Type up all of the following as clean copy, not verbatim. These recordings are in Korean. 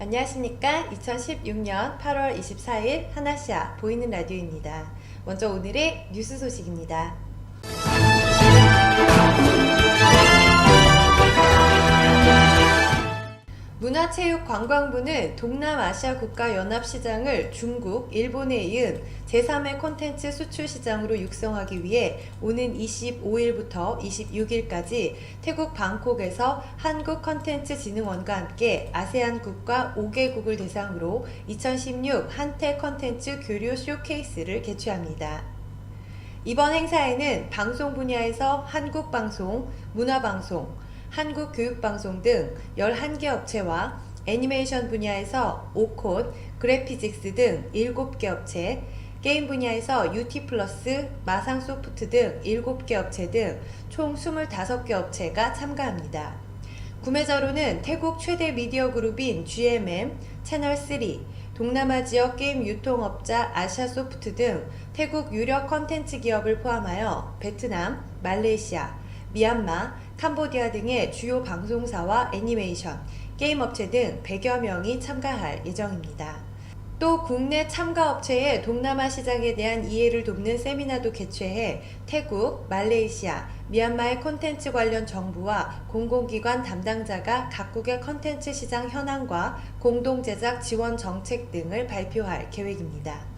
안녕하십니까. 2016년 8월 24일 하나시아 보이는 라디오입니다. 먼저 오늘의 뉴스 소식입니다. 문화체육관광부는 동남아시아 국가연합시장을 중국, 일본에 이은 제3의 콘텐츠 수출시장으로 육성하기 위해 오는 25일부터 26일까지 태국 방콕에서 한국콘텐츠진흥원과 함께 아세안 국가 5개국을 대상으로 2016 한태 콘텐츠 교류 쇼케이스를 개최합니다. 이번 행사에는 방송 분야에서 한국방송, 문화방송, 한국교육방송 등 11개 업체와 애니메이션 분야에서 오콘, 그래피직스 등 7개 업체, 게임 분야에서 UT플러스, 마상소프트 등 7개 업체 등 총 25개 업체가 참가합니다. 구매자로는 태국 최대 미디어 그룹인 GMM, 채널3, 동남아 지역 게임 유통업자 아시아소프트 등 태국 유력 컨텐츠 기업을 포함하여 베트남, 말레이시아, 미얀마, 캄보디아 등의 주요 방송사와 애니메이션, 게임 업체 등 100여 명이 참가할 예정입니다. 또 국내 참가업체의 동남아 시장에 대한 이해를 돕는 세미나도 개최해 태국, 말레이시아, 미얀마의 콘텐츠 관련 정부와 공공기관 담당자가 각국의 콘텐츠 시장 현황과 공동제작 지원 정책 등을 발표할 계획입니다.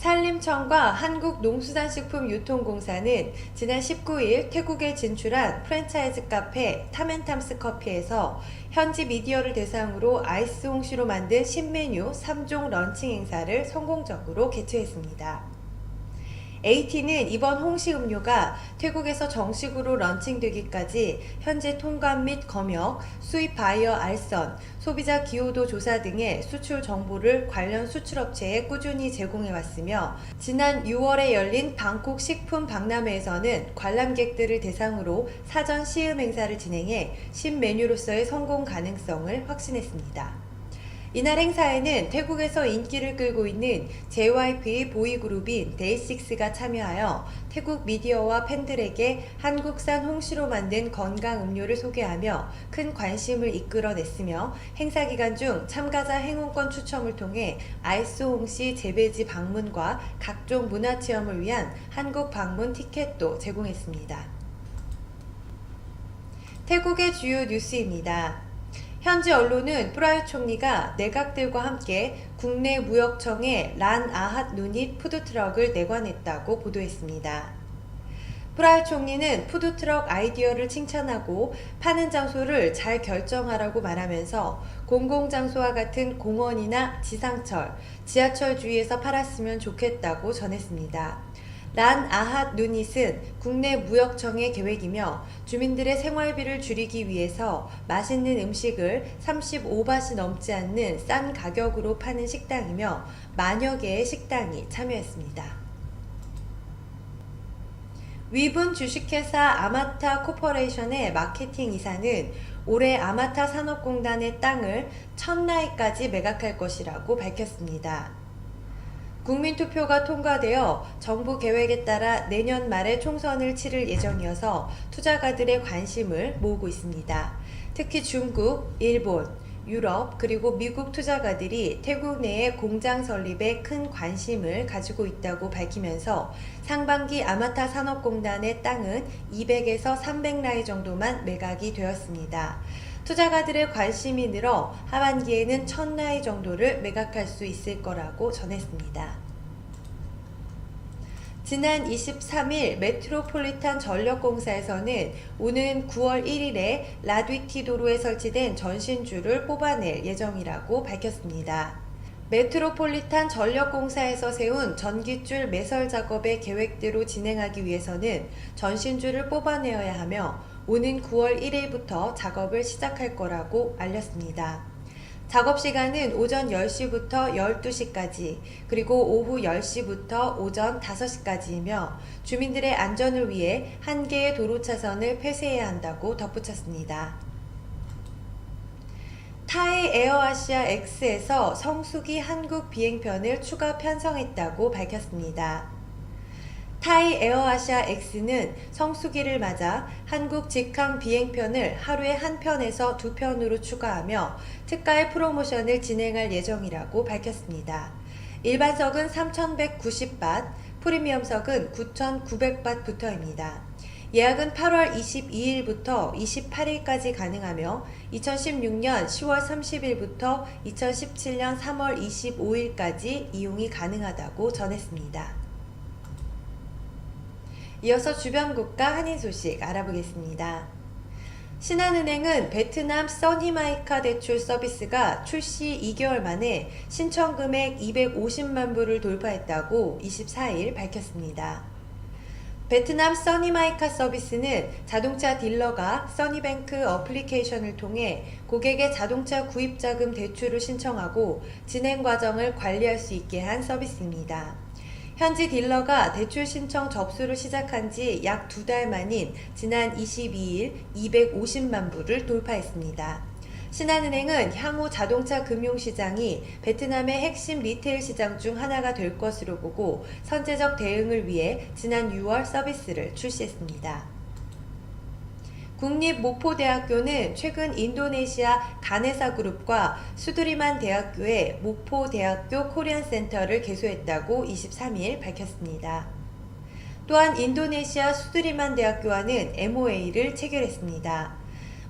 산림청과 한국농수산식품유통공사는 지난 19일 태국에 진출한 프랜차이즈 카페 탐앤탐스 커피에서 현지 미디어를 대상으로 아이스 홍시로 만든 신메뉴 3종 런칭 행사를 성공적으로 개최했습니다. AT는 이번 홍시 음료가 태국에서 정식으로 런칭되기까지 현재 통관 및 검역, 수입 바이어 알선, 소비자 기여도 조사 등의 수출 정보를 관련 수출업체에 꾸준히 제공해왔으며 지난 6월에 열린 방콕 식품 박람회에서는 관람객들을 대상으로 사전 시음 행사를 진행해 신메뉴로서의 성공 가능성을 확신했습니다. 이날 행사에는 태국에서 인기를 끌고 있는 JYP 보이그룹인 데이식스가 참여하여 태국 미디어와 팬들에게 한국산 홍시로 만든 건강 음료를 소개하며 큰 관심을 이끌어냈으며 행사 기간 중 참가자 행운권 추첨을 통해 아이스 홍시 재배지 방문과 각종 문화체험을 위한 한국 방문 티켓도 제공했습니다. 태국의 주요 뉴스입니다. 현지 언론은 프라윕 총리가 내각들과 함께 국내 무역청에 란 아핫 누닛 푸드트럭을 내관했다고 보도했습니다. 프라윕 총리는 푸드트럭 아이디어를 칭찬하고 파는 장소를 잘 결정하라고 말하면서 공공장소와 같은 공원이나 지상철, 지하철 주위에서 팔았으면 좋겠다고 전했습니다. 란 아핫 누닛은 국내 무역청의 계획이며 주민들의 생활비를 줄이기 위해서 맛있는 음식을 35바트 넘지 않는 싼 가격으로 파는 식당이며 만여 개의 식당이 참여했습니다. 위분 주식회사 아마타 코퍼레이션의 마케팅 이사는 올해 아마타 산업공단의 땅을 천라이까지 매각할 것이라고 밝혔습니다. 국민투표가 통과되어 정부 계획에 따라 내년 말에 총선을 치를 예정이어서 투자가들의 관심을 모으고 있습니다. 특히 중국, 일본, 유럽 그리고 미국 투자가들이 태국 내의 공장 설립에 큰 관심을 가지고 있다고 밝히면서 상반기 아마타 산업공단의 땅은 200에서 300라이 정도만 매각이 되었습니다. 투자가들의 관심이 늘어 하반기에는 1000라이 정도를 매각할 수 있을 거라고 전했습니다. 지난 23일 메트로폴리탄 전력공사에서는 오는 9월 1일에 라디티 도로에 설치된 전신줄을 뽑아낼 예정이라고 밝혔습니다. 메트로폴리탄 전력공사에서 세운 전기줄 매설 작업의 계획대로 진행하기 위해서는 전신줄을 뽑아내어야 하며 오는 9월 1일부터 작업을 시작할 거라고 알렸습니다. 작업 시간은 오전 10시부터 12시까지 그리고 오후 10시부터 오전 5시까지이며 주민들의 안전을 위해 한 개의 도로 차선을 폐쇄해야 한다고 덧붙였습니다. 타이 에어아시아 X에서 성수기 한국 비행편을 추가 편성했다고 밝혔습니다. 타이 에어아시아 X는 성수기를 맞아 한국 직항 비행편을 하루에 한 편에서 두 편으로 추가하며 특가의 프로모션을 진행할 예정이라고 밝혔습니다. 일반석은 3,190밭, 프리미엄석은 9,900밭부터입니다. 예약은 8월 22일부터 28일까지 가능하며 2016년 10월 30일부터 2017년 3월 25일까지 이용이 가능하다고 전했습니다. 이어서 주변 국가 한인 소식 알아보겠습니다. 신한은행은 베트남 써니마이카 대출 서비스가 출시 2개월 만에 신청 금액 250만 불을 돌파했다고 24일 밝혔습니다. 베트남 써니마이카 서비스는 자동차 딜러가 써니뱅크 어플리케이션을 통해 고객의 자동차 구입자금 대출을 신청하고 진행 과정을 관리할 수 있게 한 서비스입니다. 현지 딜러가 대출 신청 접수를 시작한 지 약 2달 만인 지난 22일 250만 불을 돌파했습니다. 신한은행은 향후 자동차 금융시장이 베트남의 핵심 리테일 시장 중 하나가 될 것으로 보고 선제적 대응을 위해 지난 6월 서비스를 출시했습니다. 국립목포대학교는 최근 인도네시아 가네사그룹과 수두리만 대학교의 목포대학교 코리안센터를 개소했다고 23일 밝혔습니다. 또한 인도네시아 수두리만 대학교와는 MOA를 체결했습니다.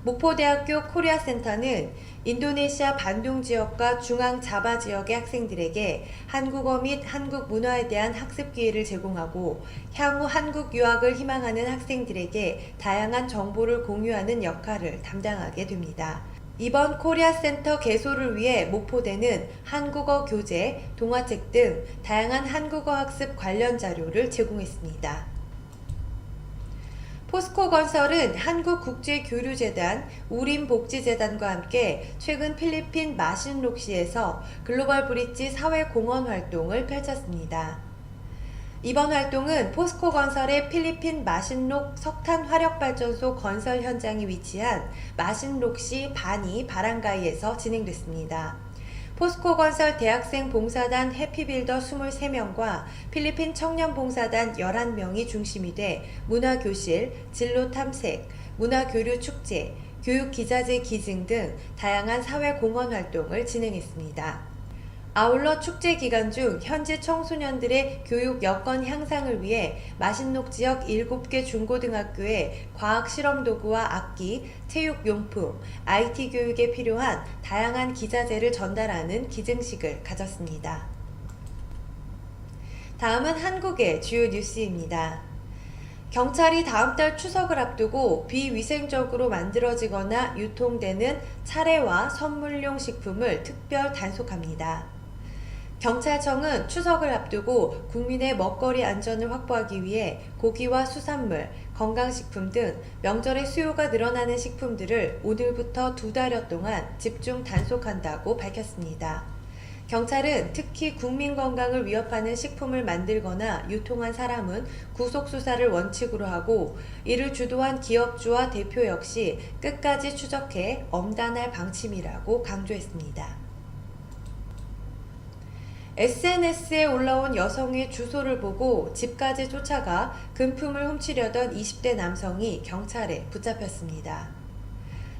목포대학교 코리아센터는 인도네시아 반둥 지역과 중앙 자바 지역의 학생들에게 한국어 및 한국 문화에 대한 학습 기회를 제공하고 향후 한국 유학을 희망하는 학생들에게 다양한 정보를 공유하는 역할을 담당하게 됩니다. 이번 코리아센터 개소를 위해 목포대는 한국어 교재, 동화책 등 다양한 한국어 학습 관련 자료를 제공했습니다. 포스코건설은 한국국제교류재단, 우림복지재단과 함께 최근 필리핀 마신록시에서 글로벌 브릿지 사회공헌 활동을 펼쳤습니다. 이번 활동은 포스코건설의 필리핀 마신록 석탄화력발전소 건설 현장이 위치한 마신록시 바니 바랑가이에서 진행됐습니다. 포스코건설 대학생 봉사단 해피빌더 23명과 필리핀 청년봉사단 11명이 중심이 돼 문화교실, 진로탐색, 문화교류 축제, 교육기자재 기증 등 다양한 사회공헌 활동을 진행했습니다. 아울러 축제 기간 중 현지 청소년들의 교육 여건 향상을 위해 마신록 지역 7개 중고등학교에 과학 실험 도구와 악기, 체육용품, IT 교육에 필요한 다양한 기자재를 전달하는 기증식을 가졌습니다. 다음은 한국의 주요 뉴스입니다. 경찰이 다음 달 추석을 앞두고 비위생적으로 만들어지거나 유통되는 차례와 선물용 식품을 특별 단속합니다. 경찰청은 추석을 앞두고 국민의 먹거리 안전을 확보하기 위해 고기와 수산물, 건강식품 등 명절에 수요가 늘어나는 식품들을 오늘부터 2달여 동안 집중 단속한다고 밝혔습니다. 경찰은 특히 국민 건강을 위협하는 식품을 만들거나 유통한 사람은 구속 수사를 원칙으로 하고 이를 주도한 기업주와 대표 역시 끝까지 추적해 엄단할 방침이라고 강조했습니다. SNS에 올라온 여성의 주소를 보고 집까지 쫓아가 금품을 훔치려던 20대 남성이 경찰에 붙잡혔습니다.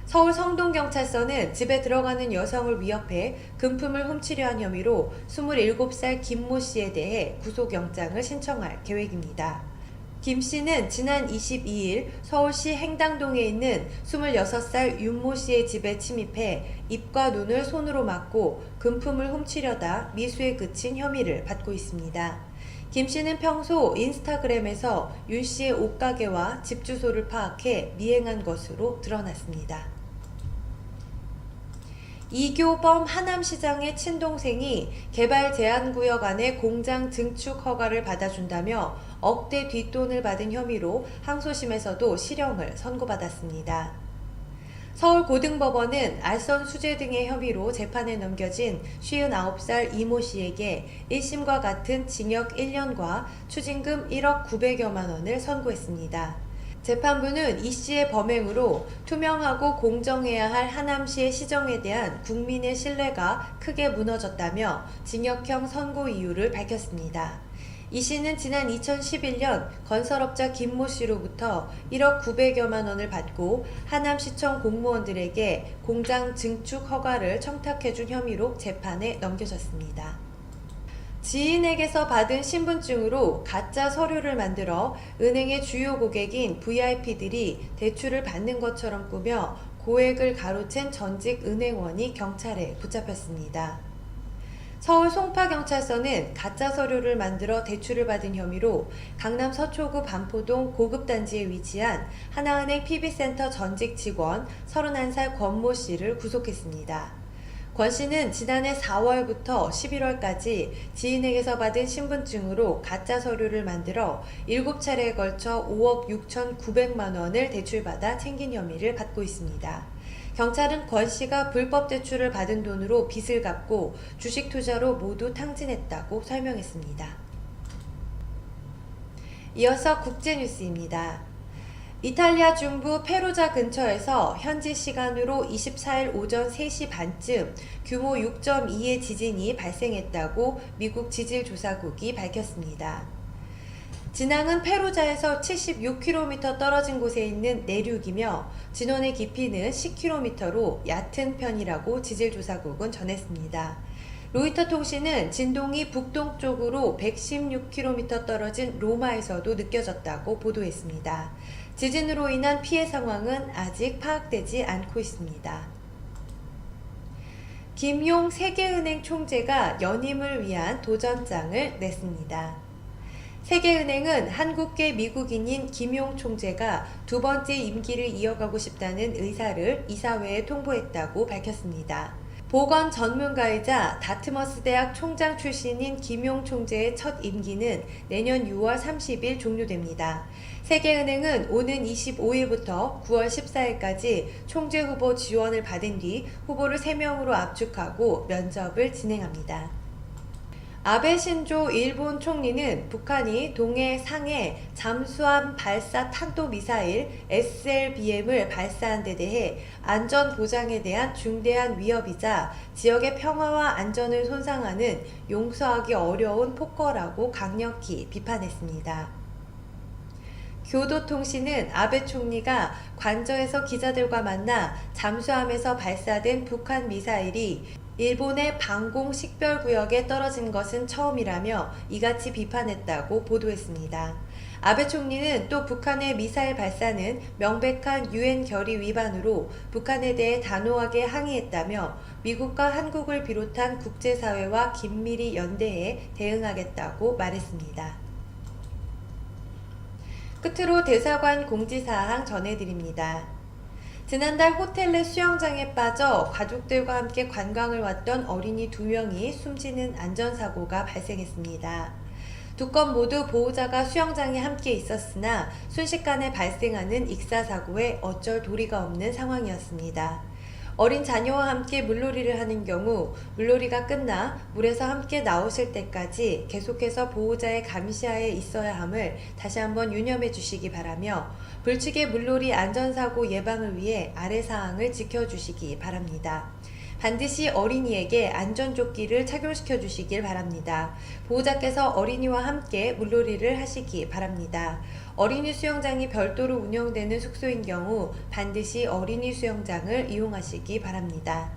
서울 성동경찰서는 집에 들어가는 여성을 위협해 금품을 훔치려 한 혐의로 27살 김모 씨에 대해 구속영장을 신청할 계획입니다. 김 씨는 지난 22일 서울시 행당동에 있는 26살 윤모 씨의 집에 침입해 입과 눈을 손으로 막고 금품을 훔치려다 미수에 그친 혐의를 받고 있습니다. 김 씨는 평소 인스타그램에서 윤 씨의 옷가게와 집 주소를 파악해 미행한 것으로 드러났습니다. 이교범 하남시장의 친동생이 개발 제한구역 안에 공장 증축 허가를 받아준다며 억대 뒷돈을 받은 혐의로 항소심에서도 실형을 선고받았습니다. 서울고등법원은 알선 수재 등의 혐의로 재판에 넘겨진 59살 이모 씨에게 1심과 같은 징역 1년과 추징금 1억 900여만 원을 선고했습니다. 재판부는 이 씨의 범행으로 투명하고 공정해야 할 하남시의 시정에 대한 국민의 신뢰가 크게 무너졌다며 징역형 선고 이유를 밝혔습니다. 이 씨는 지난 2011년 건설업자 김모 씨로부터 1억 900여만 원을 받고 하남시청 공무원들에게 공장 증축 허가를 청탁해준 혐의로 재판에 넘겨졌습니다. 지인에게서 받은 신분증으로 가짜 서류를 만들어 은행의 주요 고객인 VIP들이 대출을 받는 것처럼 꾸며 고액을 가로챈 전직 은행원이 경찰에 붙잡혔습니다. 서울 송파경찰서는 가짜 서류를 만들어 대출을 받은 혐의로 강남 서초구 반포동 고급단지에 위치한 하나은행 PB센터 전직 직원 31살 권모 씨를 구속했습니다. 권 씨는 지난해 4월부터 11월까지 지인에게서 받은 신분증으로 가짜 서류를 만들어 7차례에 걸쳐 5억 6,900만 원을 대출받아 챙긴 혐의를 받고 있습니다. 경찰은 권 씨가 불법 대출을 받은 돈으로 빚을 갚고 주식 투자로 모두 탕진했다고 설명했습니다. 이어서 국제뉴스입니다. 이탈리아 중부 페루자 근처에서 현지 시간으로 24일 오전 3시 반쯤 규모 6.2의 지진이 발생했다고 미국 지질조사국이 밝혔습니다. 진앙은 페루자에서 76km 떨어진 곳에 있는 내륙이며 진원의 깊이는 10km로 얕은 편이라고 지질조사국은 전했습니다. 로이터 통신은 진동이 북동쪽으로 116km 떨어진 로마에서도 느껴졌다고 보도했습니다. 지진으로 인한 피해 상황은 아직 파악되지 않고 있습니다. 김용 세계은행 총재가 연임을 위한 도전장을 냈습니다. 세계은행은 한국계 미국인인 김용 총재가 두 번째 임기를 이어가고 싶다는 의사를 이사회에 통보했다고 밝혔습니다. 보건 전문가이자 다트머스 대학 총장 출신인 김용 총재의 첫 임기는 내년 6월 30일 종료됩니다. 세계은행은 오는 25일부터 9월 14일까지 총재 후보 지원을 받은 뒤 후보를 3명으로 압축하고 면접을 진행합니다. 아베 신조 일본 총리는 북한이 동해 상해 잠수함 발사 탄도미사일 SLBM을 발사한 데 대해 안전 보장에 대한 중대한 위협이자 지역의 평화와 안전을 손상하는 용서하기 어려운 폭거라고 강력히 비판했습니다. 교도통신은 아베 총리가 관저에서 기자들과 만나 잠수함에서 발사된 북한 미사일이 일본의 방공 식별구역에 떨어진 것은 처음이라며 이같이 비판했다고 보도했습니다. 아베 총리는 또 북한의 미사일 발사는 명백한 유엔 결의 위반으로 북한에 대해 단호하게 항의했다며 미국과 한국을 비롯한 국제사회와 긴밀히 연대해 대응하겠다고 말했습니다. 끝으로 대사관 공지사항 전해드립니다. 지난달 호텔 내 수영장에 빠져 가족들과 함께 관광을 왔던 어린이 2명이 숨지는 안전사고가 발생했습니다. 두 건 모두 보호자가 수영장에 함께 있었으나 순식간에 발생하는 익사사고에 어쩔 도리가 없는 상황이었습니다. 어린 자녀와 함께 물놀이를 하는 경우 물놀이가 끝나 물에서 함께 나오실 때까지 계속해서 보호자의 감시하에 있어야 함을 다시 한번 유념해 주시기 바라며 불치게 물놀이 안전사고 예방을 위해 아래 사항을 지켜주시기 바랍니다. 반드시 어린이에게 안전조끼를 착용시켜 주시길 바랍니다. 보호자께서 어린이와 함께 물놀이를 하시기 바랍니다. 어린이 수영장이 별도로 운영되는 숙소인 경우 반드시 어린이 수영장을 이용하시기 바랍니다.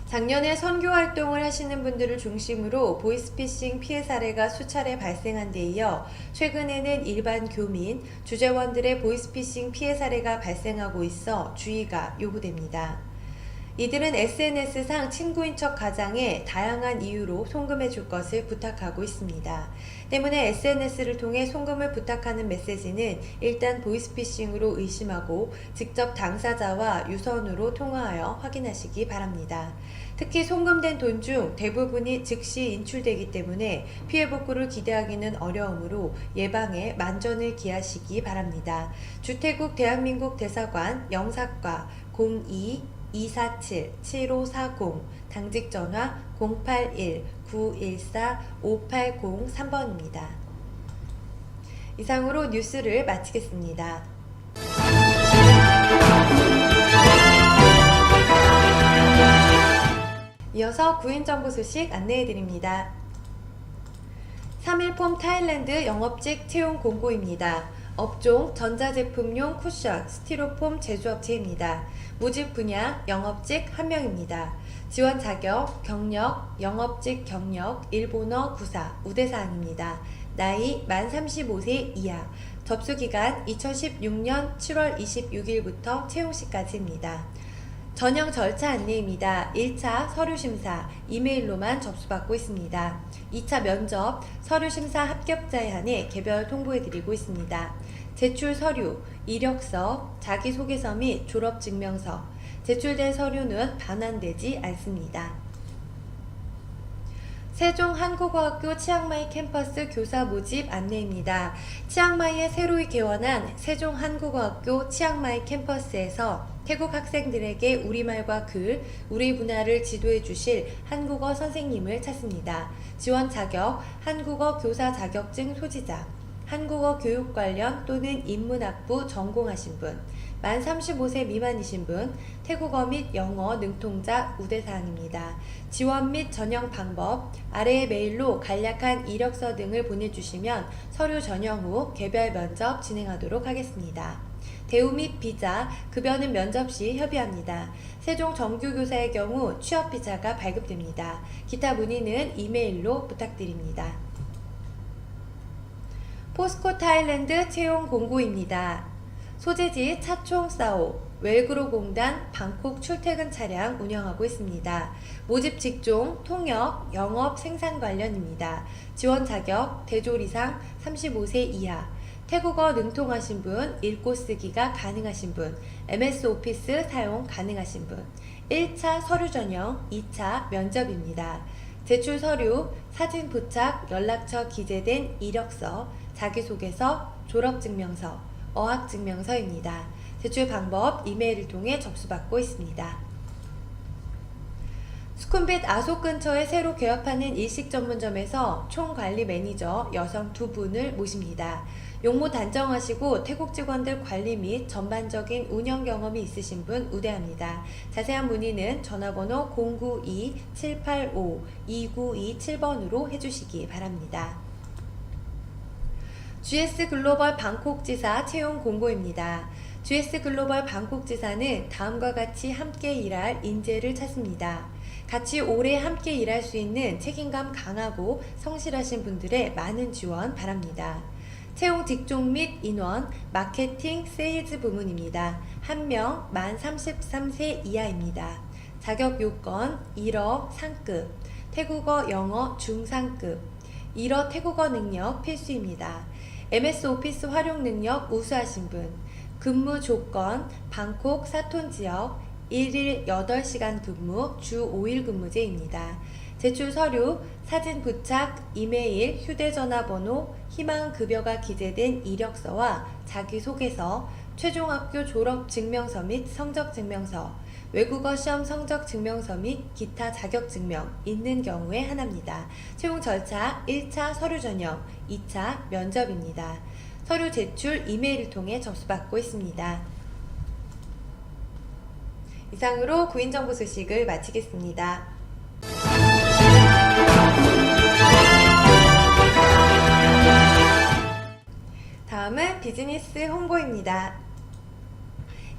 작년에 선교 활동을 하시는 분들을 중심으로 보이스피싱 피해 사례가 수차례 발생한 데 이어 최근에는 일반 교민, 주재원들의 보이스피싱 피해 사례가 발생하고 있어 주의가 요구됩니다. 이들은 SNS상 친구인 척 가장에 다양한 이유로 송금해 줄 것을 부탁하고 있습니다. 때문에 SNS를 통해 송금을 부탁하는 메시지는 일단 보이스피싱으로 의심하고 직접 당사자와 유선으로 통화하여 확인하시기 바랍니다. 특히 송금된 돈 중 대부분이 즉시 인출되기 때문에 피해 복구를 기대하기는 어려우므로 예방에 만전을 기하시기 바랍니다. 주태국 대한민국 대사관 영사과 02-247-7540 당직 전화 081-914-5803번입니다. 이상으로 뉴스를 마치겠습니다. 이어서 구인정보 소식 안내해드립니다. 3일폼 타일랜드 영업직 채용 공고입니다. 업종 전자제품용 쿠션, 스티로폼 제조업체입니다. 모집 분야 영업직 1명입니다. 지원 자격, 경력, 영업직 경력, 일본어 구사, 우대사항입니다. 나이 만 35세 이하, 접수기간 2016년 7월 26일부터 채용시까지입니다. 전형 절차 안내입니다. 1차 서류심사, 이메일로만 접수받고 있습니다. 2차 면접, 서류심사 합격자에 한해 개별 통보해드리고 있습니다. 제출 서류, 이력서, 자기소개서 및 졸업증명서, 제출된 서류는 반환되지 않습니다. 세종한국어학교 치앙마이 캠퍼스 교사 모집 안내입니다. 치앙마이에 새로이 개원한 세종한국어학교 치앙마이 캠퍼스에서 태국 학생들에게 우리말과 글, 우리 문화를 지도해 주실 한국어 선생님을 찾습니다. 지원 자격, 한국어 교사 자격증 소지자, 한국어 교육 관련 또는 인문학부 전공하신 분, 만 35세 미만이신 분, 태국어 및 영어 능통자 우대사항입니다. 지원 및 전형 방법, 아래의 메일로 간략한 이력서 등을 보내주시면 서류 전형 후 개별 면접 진행하도록 하겠습니다. 대우 및 비자, 급여는 면접 시 협의합니다. 세종 정규교사의 경우 취업 비자가 발급됩니다. 기타 문의는 이메일로 부탁드립니다. 포스코 타일랜드 채용 공고입니다. 소재지 차총사오, 웰그로공단 방콕 출퇴근 차량 운영하고 있습니다. 모집 직종, 통역, 영업, 생산 관련입니다. 지원 자격, 대졸이상 35세 이하, 태국어 능통하신 분, 읽고 쓰기가 가능하신 분, MS 오피스 사용 가능하신 분, 1차 서류 전형, 2차 면접입니다. 제출 서류, 사진 부착, 연락처 기재된 이력서, 자기소개서, 졸업증명서, 어학증명서입니다. 제출 방법, 이메일을 통해 접수받고 있습니다. 수쿰빗 아속 근처에 새로 개업하는 일식 전문점에서 총관리 매니저 여성 2분을 모십니다. 용모 단정하시고 태국 직원들 관리 및 전반적인 운영 경험이 있으신 분 우대합니다. 자세한 문의는 전화번호 092-785-2927번으로 해주시기 바랍니다. GS 글로벌 방콕지사 채용 공고입니다. GS 글로벌 방콕지사는 다음과 같이 함께 일할 인재를 찾습니다. 같이 오래 함께 일할 수 있는 책임감 강하고 성실하신 분들의 많은 지원 바랍니다. 채용 직종 및 인원, 마케팅, 세일즈 부문입니다. 1명, 만 33세 이하입니다. 자격 요건 1어 상급, 태국어 영어 중상급, 1어 태국어 능력 필수입니다. MS 오피스 활용 능력 우수하신 분, 근무 조건, 방콕 사톤 지역, 1일 8시간 근무, 주 5일 근무제입니다. 제출 서류, 사진 부착, 이메일, 휴대전화 번호, 희망 급여가 기재된 이력서와 자기소개서, 최종학교 졸업 증명서 및 성적 증명서, 외국어 시험 성적 증명서 및 기타 자격 증명 있는 경우에 하나입니다. 채용 절차 1차 서류 전형, 2차 면접입니다. 서류 제출 이메일을 통해 접수받고 있습니다. 이상으로 구인정보 소식을 마치겠습니다. 다음은 비즈니스 홍보입니다.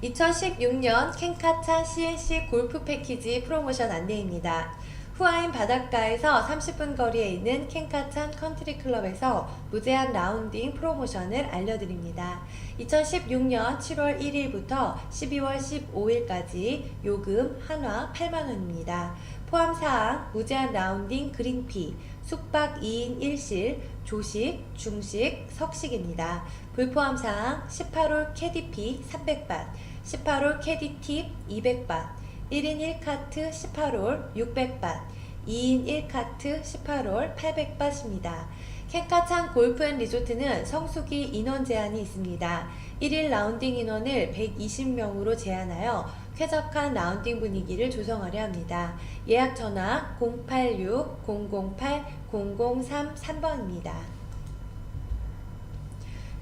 2016년 캔카찬 CNC 골프 패키지 프로모션 안내입니다. 후아인 바닷가에서 30분 거리에 있는 캔카찬 컨트리 클럽에서 무제한 라운딩 프로모션을 알려드립니다. 2016년 7월 1일부터 12월 15일까지 요금 한화 8만원입니다. 포함사항 무제한 라운딩 그린피, 숙박 2인 1실, 조식, 중식, 석식입니다. 불포함사항 18홀 캐디피 300밭, 18홀 캐디팁 200밭, 1인 1카트 18홀 600밭, 2인 1카트 18홀 800밭입니다. 캔카찬 골프앤리조트는 성수기 인원 제한이 있습니다. 1일 라운딩 인원을 120명으로 제한하여 쾌적한 라운딩 분위기를 조성하려 합니다. 예약 전화 086-008-0033번입니다.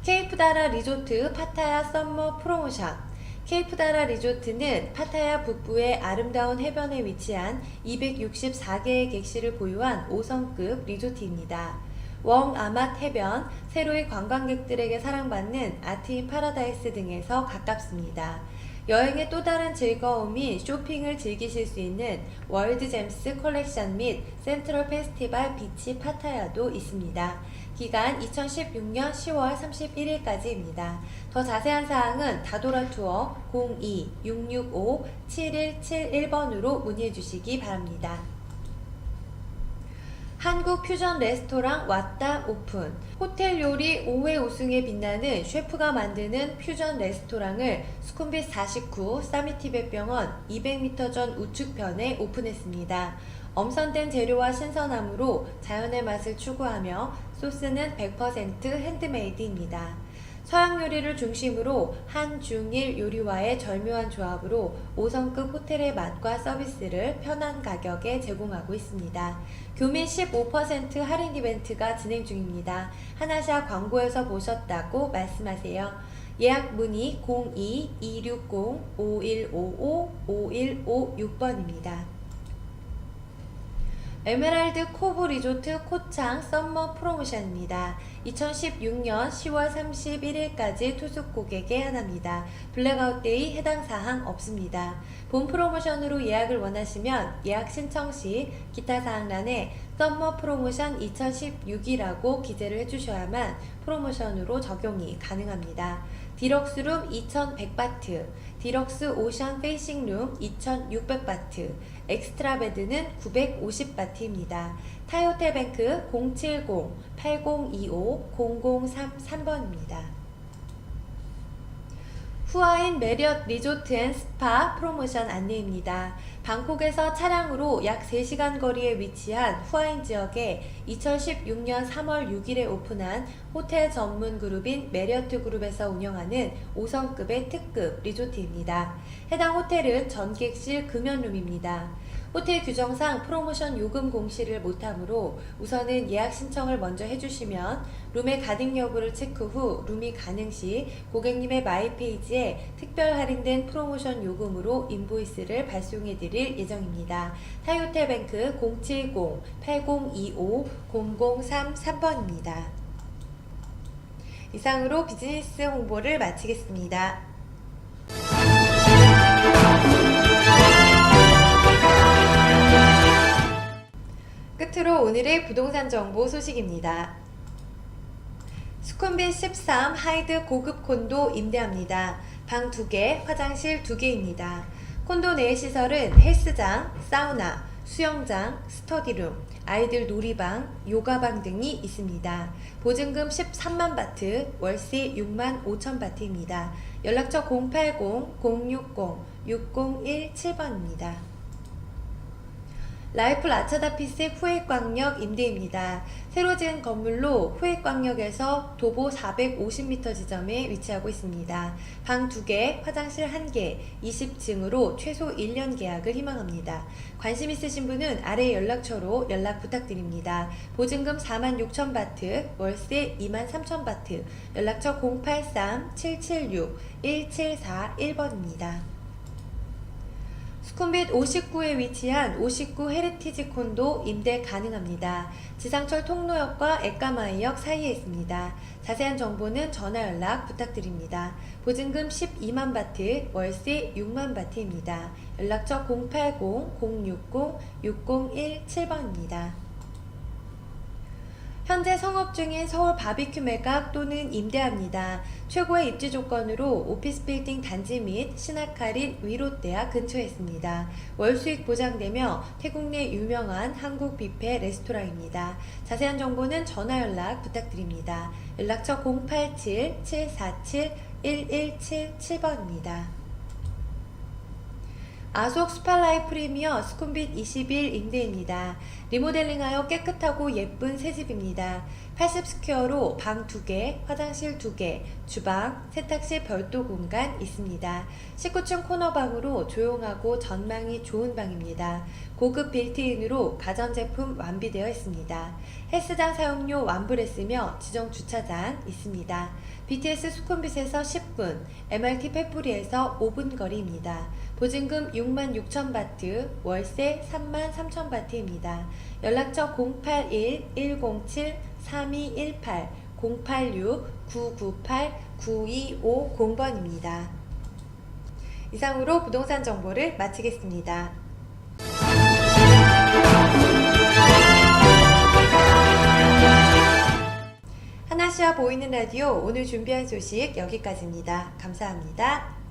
케이프다라 리조트 파타야 썸머 프로모션. 케이프다라 리조트는 파타야 북부의 아름다운 해변에 위치한 264개의 객실을 보유한 5성급 리조트입니다. 웡아맛 해변, 세로이 관광객들에게 사랑받는 아트인 파라다이스 등에서 가깝습니다. 여행의 또 다른 즐거움이 쇼핑을 즐기실 수 있는 월드 잼스 컬렉션 및 센트럴 페스티벌 비치 파타야도 있습니다. 기간 2016년 10월 31일까지입니다. 더 자세한 사항은 다도라 투어 02-665-7171번으로 문의해 주시기 바랍니다. 한국 퓨전 레스토랑 왔다 오픈. 호텔 요리 5회 우승에 빛나는 셰프가 만드는 퓨전 레스토랑을 수쿰빗 49 사미티벳병원 200m 전 우측편에 오픈했습니다. 엄선된 재료와 신선함으로 자연의 맛을 추구하며 소스는 100% 핸드메이드입니다. 서양 요리를 중심으로 한중일 요리와의 절묘한 조합으로 5성급 호텔의 맛과 서비스를 편한 가격에 제공하고 있습니다. 교민 15% 할인 이벤트가 진행 중입니다. 하나샤 광고에서 보셨다고 말씀하세요. 예약 문의 02-260-5155-5156번입니다. 에메랄드 코브 리조트 코창 썸머 프로모션입니다. 2016년 10월 31일까지 투숙 고객에 한합니다. 블랙아웃 데이 해당 사항 없습니다. 본 프로모션으로 예약을 원하시면 예약 신청 시 기타 사항란에 썸머 프로모션 2016이라고 기재를 해주셔야만 프로모션으로 적용이 가능합니다. 디럭스룸 2100바트, 디럭스 오션 페이싱룸 2600바트, 엑스트라 베드는 950바트입니다. 타이호텔뱅크 070-8025-0033번입니다. 후아인 메리엇 리조트 앤 스파 프로모션 안내입니다. 방콕에서 차량으로 약 3시간 거리에 위치한 후아인 지역에 2016년 3월 6일에 오픈한 호텔 전문 그룹인 메리어트 그룹에서 운영하는 5성급의 특급 리조트입니다. 해당 호텔은 전객실 금연룸입니다. 호텔 규정상 프로모션 요금 공시를 못하므로 우선은 예약 신청을 먼저 해주시면 룸의 가능 여부를 체크 후 룸이 가능 시 고객님의 마이페이지에 특별 할인된 프로모션 요금으로 인보이스를 발송해 드릴 예정입니다. 타이호텔뱅크 070-8025-0033번입니다. 이상으로 비즈니스 홍보를 마치겠습니다. 끝으로 오늘의 부동산 정보 소식입니다. 수쿰빗 13 하이드 고급 콘도 임대합니다. 방 2개, 화장실 2개입니다. 콘도 내 시설은 헬스장, 사우나, 수영장, 스터디룸, 아이들 놀이방, 요가방 등이 있습니다. 보증금 13만 바트, 월세 6만 5천 바트입니다. 연락처 080-060-6017번입니다. 라이프 라차다피스 후액광역 임대입니다. 새로 지은 건물로 후액광역에서 도보 450m 지점에 위치하고 있습니다. 방 2개, 화장실 1개, 20층으로 최소 1년 계약을 희망합니다. 관심 있으신 분은 아래 연락처로 연락 부탁드립니다. 보증금 4만 6천 바트, 월세 2만 3천 바트, 연락처 083-776-1741번입니다. 수쿰빗 59에 위치한 59 헤리티지 콘도 임대 가능합니다. 지상철 통로역과 액가마이역 사이에 있습니다. 자세한 정보는 전화 연락 부탁드립니다. 보증금 12만 바트, 월세 6만 바트입니다. 연락처 080-060-6017번입니다. 현재 성업 중인 서울 바비큐 매각 또는 임대합니다. 최고의 입지 조건으로 오피스 빌딩 단지 및 신학할인 위롯대학 근처에 있습니다. 월 수익 보장되며 태국 내 유명한 한국 뷔페 레스토랑입니다. 자세한 정보는 전화 연락 부탁드립니다. 연락처 087-747-1177번입니다. 아속 스팔라이 프리미어 수쿰빗 21 임대입니다. 리모델링하여 깨끗하고 예쁜 새집입니다. 80스퀘어로 방 2개, 화장실 2개, 주방, 세탁실 별도 공간 있습니다. 19층 코너방으로 조용하고 전망이 좋은 방입니다. 고급 빌트인으로 가전제품 완비되어 있습니다. 헬스장 사용료 완불했으며 지정 주차장 있습니다. BTS 수쿰빗에서 10분, MRT 페프리에서 5분 거리입니다. 보증금 6만 6천 바트, 월세 3만 3천 바트입니다. 연락처 3218-086-998-9250번입니다. 이상으로 부동산 정보를 마치겠습니다. 하나시아 보이는 라디오 오늘 준비한 소식 여기까지입니다. 감사합니다.